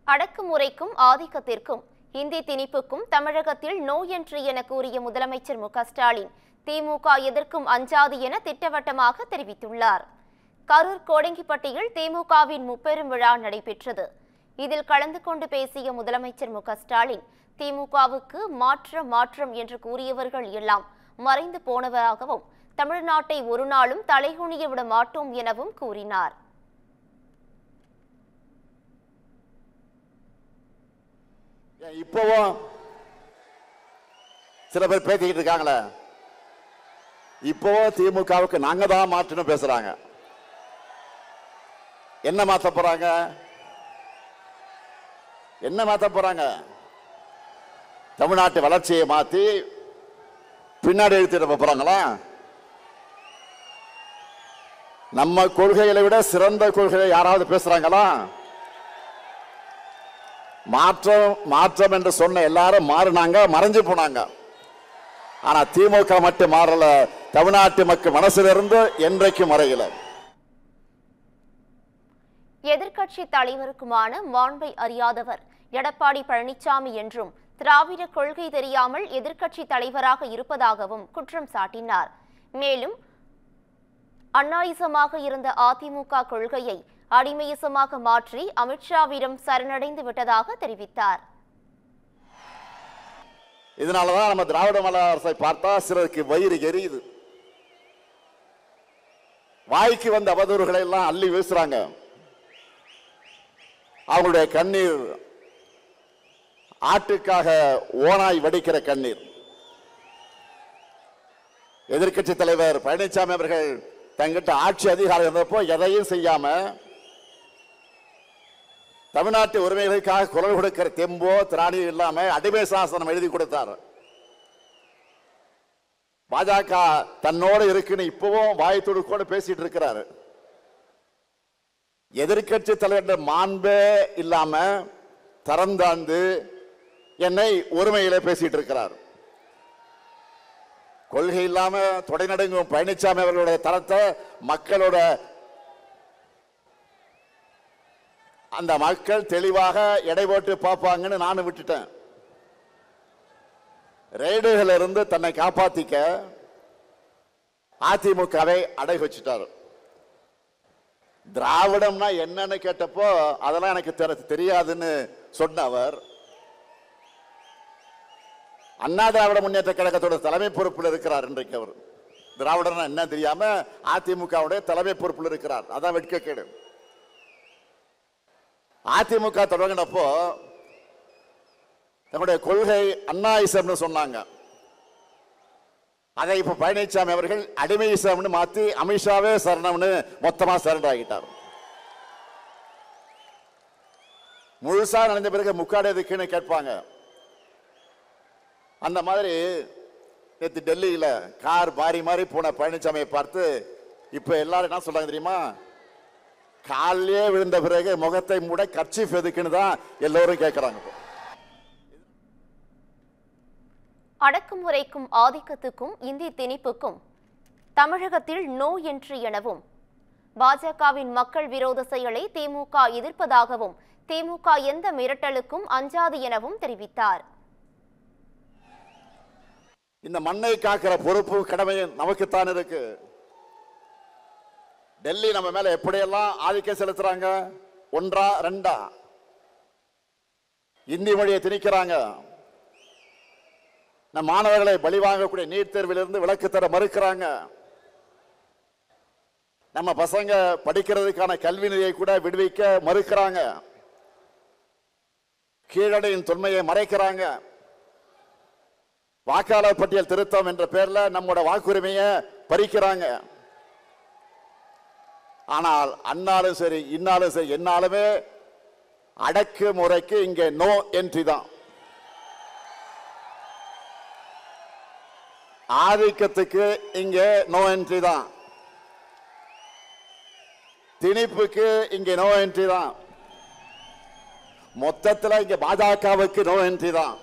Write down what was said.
அடக்குமுறைக்கும் ஆதிக்கத்திற்கும் இந்தி திணிப்புக்கும் தமிழகத்தில் no entry என கூறிய முதலமைச்சர் மு.க.ஸ்டாலின் திமுக எதற்கும் அஞ்சாது என திட்டவட்டமாக தெரிவித்துள்ளார். கரூர் கோடங்கிப்பட்டியில் திமுகவின் முப்பெரும் விழா நடைபெற்றது. இதில் கலந்து கொண்டு பேசிய முதலமைச்சர் மு.க.ஸ்டாலின் திமுகவுக்கு மாற்றம் என்று கூறியவர்கள் எல்லாம் மறைந்து போனவராகவும் தமிழ்நாட்டை ஒரு நாளும் தலைகுனிய விட மாட்டோம் எனவும் கூறினார். இப்பவும் சில பேர் பேசிக்கிட்டு இருக்காங்களே, இப்பவும் திமுகவுக்கு நாங்க தான் மாற்றணும் பேசுறாங்க. என்ன மாத்த போறாங்க? என்ன மாத்த போறாங்க? தமிழ்நாட்டு வளர்ச்சியை மாத்தி பின்னாடி எழுத்திட போறாங்களா? நம்ம கொள்கைகளை விட சிறந்த கொள்கையை யாராவது பேசுறாங்களா? மாற்றம் என்று சொன்ன எல்லாரும் மாறினாங்க, மறைஞ்சு போனாங்க. ஆனா திமுக மட்டும் மாறல, தமிழ்நாட்டு மக்கள் மனசிலிருந்து என்றைக்கும் மறையல. எதிர்க்கட்சி தலைவருக்குமான மாண்பை அறியாதவர் எடப்பாடி பழனிசாமி என்றும் திராவிட கொள்கை தெரியாமல் எதிர்க்கட்சி தலைவராக இருப்பதாகவும் குற்றம் சாட்டினார். மேலும் அண்ணாயிசமாக இருந்த அதிமுக கொள்கையை அடிமையிசமாக மாற்றி அமித்ஷாவிடம் சரணடைந்து விட்டதாக தெரிவித்தார். இதனாலதான் நம்ம திராவிட மாடல் அரசை பார்த்தா சிலருக்கு வயிறு எரியுது. வாய்க்கு வந்த அவதூறுகளை எல்லாம் அள்ளி வீசுறாங்க. அவங்களுடைய கண்ணீர் ஆட்டுக்காக ஓனாய் வடிக்கிற கண்ணீர். எதிர்க்கட்சி தலைவர் பழனிசாமி அவர்கள் தங்கிட்ட ஆட்சி அதிகாரம் இருந்தப்போ எதையும் செய்யாம தமிழ்நாட்டு உரிமைகளுக்காக குரல் கொடுக்கிற தெம்போ திராணியும் இல்லாம அடிமை சாசனம் எழுதி கொடுத்தார். பாஜக தன்னோடு இருக்குன்னு இப்பவும் வாய் துடுக்கோடு பேசிட்டு இருக்கிறாரு. எதிர்க்கட்சி தலைவர் மாண்பே இல்லாம தரந்தாந்து என்னை ஒருமையிலே பேசிட்டு இருக்கிறார். கொள்கை இல்லாம தொடை நடுங்கும் பழனிசாமி அவர்களுடைய தரத்தை மக்களோட அந்த மக்கள் தெளிவாக எடை போட்டு பார்ப்பாங்கன்னு நானும் விட்டுட்டேன். ரெய்டுகள் இருந்து தன்னை காப்பாத்திக்க அதிமுகவை அடை வச்சுட்டார். திராவிடம்னா என்னன்னு கேட்டப்போ அதெல்லாம் எனக்கு தெரியாதுன்னு சொன்ன அவர் அண்ணா திராவிட முன்னேற்ற கழகத்தோட தலைமை பொறுப்பில் இருக்கிறார். இன்றைக்கு அவர் திராவிடம்னா என்ன தெரியாம அதிமுகவுடைய தலைமை பொறுப்பில் இருக்கிறார். அதான் வெட்கக்கேடு. அதிமுக தொடங்கினப்போ தன்னுடைய கொள்கை அண்ணாயிசம்னு சொன்னாங்க. அதை இப்ப பழனிசாமி அவர்கள் அடிமையிசம்னு மாத்தி அமித்ஷாவே சரணம்னு மொத்தமா சரண்டர் ஆகிட்டார். முழுசா நடந்த பிறகு முக்காடு எதுக்குன்னு கேட்பாங்க. அந்த மாதிரி நேற்று டெல்லியில கார் மாறி மாறி போன பழனிசாமியை பார்த்து இப்ப எல்லாரும் என்ன சொல்றாங்க தெரியுமா? காலையே விழுந்த பிறகு முகத்தை மூட கர்ச்சீஃப் எதுக்குன்னு தான் எல்லோரும் கேட்கிறாங்க. அடக்குமுறைக்கும் ஆதிக்கத்துக்கும் இந்தி திணிப்புக்கும் தமிழகத்தில் நோ என்ட்ரி எனவும் பாஜகவின் மக்கள் விரோத செயலை திமுக எதிர்ப்பதாகவும் திமுக எந்த மிரட்டலுக்கும் அஞ்சாது எனவும் தெரிவித்தார். இந்த மண்ணை காக்கிற பொறுப்பு கடமை நமக்குத்தான் இருக்கு. டெல்லி நம்ம மேல எப்படியெல்லாம் ஆதிக்கம் செலுத்துறாங்க? ஒன்றா ரெண்டா? இந்தி மொழியை திணிக்கிறாங்க. நம் மாணவர்களை பலி வாங்கக்கூடிய நீட் தேர்விலிருந்து விலக்கு தர மறுக்கிறாங்க. நம்ம பசங்க படிக்கிறதுக்கான கல்வி நிதியை கூட விடுவிக்க மறுக்கிறாங்க. கீழடையின் தொன்மையை மறைக்கிறாங்க. வாக்காளர் பட்டியல் திருத்தம் என்ற பெயர்ல நம்மோட வாக்குரிமையை பறிக்கிறாங்க. ஆனால் அன்னாலும் சரி இன்னாலும் சரி என்னாலுமே அடக்கு முறைக்கு இங்கே நோ என்ட்ரி தான். ஆதிக்கத்துக்கு இங்கே நோ என்ட்ரி தான். திணிப்புக்கு இங்கே நோ என்ட்ரி தான். மொத்தத்தில் இங்கே பாஜகவுக்கு நோ என்ட்ரி தான்.